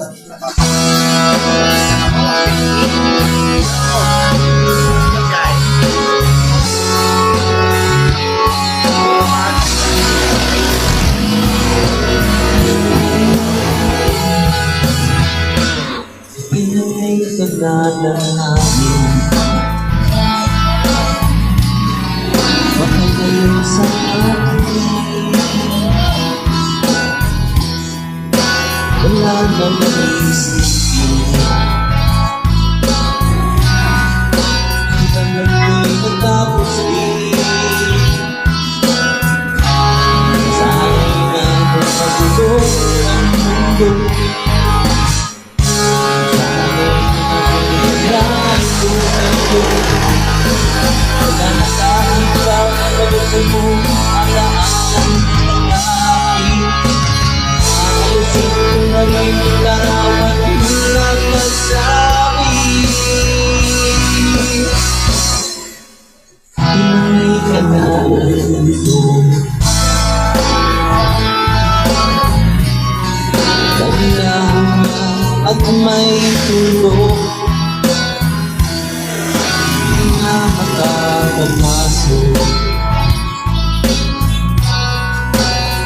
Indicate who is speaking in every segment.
Speaker 1: Pinay ka na ng amin, baka ngayon sa akin wala nang naisipin. Hanggang ako'y natapos rin sa akin na magulo ang mundo. Wala na sa ikaw na magulo mo alaan ng akin. Ayusin ko na rin larawan mula masabi. Pinay ka na ito, kailangan at may tulong na makapagmasok.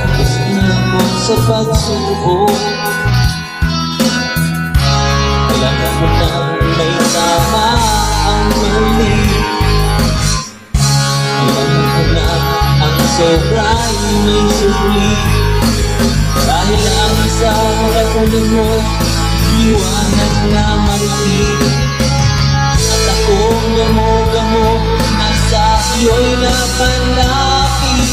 Speaker 1: Tapos na ako sa pagsubok, kailangan mo na may tama ang mali. Kailangan ko na ang sobra'y may suli. Dahil ang isang kakunin mo, iwanan na marami. At akong gamo-gamo na sa iyo'y nakalapit.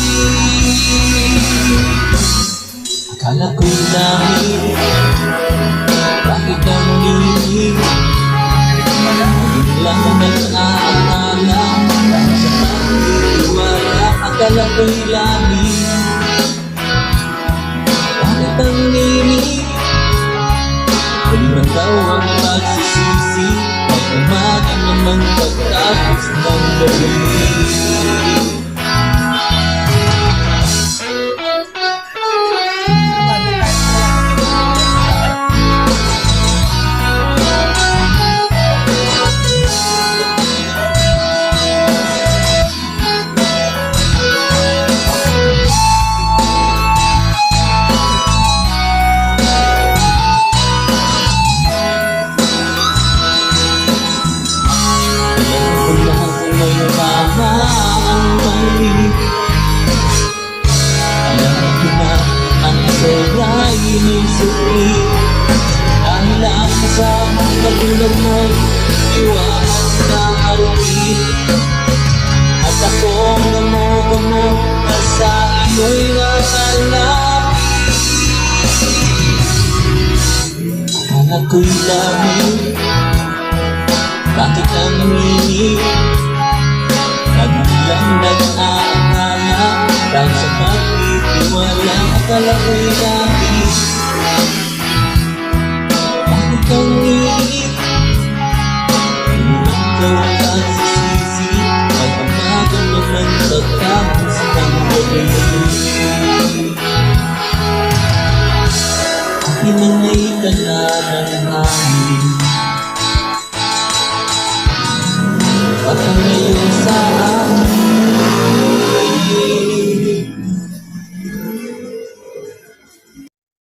Speaker 1: Akala ko'y dahil, bakit ang linig? Biglang nag-aakala, dahil sa pagtitiwala. Akala ko'y lamig, bakit ang linig? Kaliman daw ang pagsisisi, ay umaga naman pagtapos ng gabi. Sobra'y may sukli, dahil ang sa pagulog mo, iwanan na arumi. At akong gamo-gamo na sa iyo'y nakalapit. Akala ko'y lamig, bakit ang nanginig? Nagbilang nag-aakala, dahil sa pagtitiwala. Akala ko'y lamig, bakit ang iig? Ilang daw ang pagsisisi, ay umaga naman pagtapos ng gabi. Pinangay ka na ng hangin, baka ngayon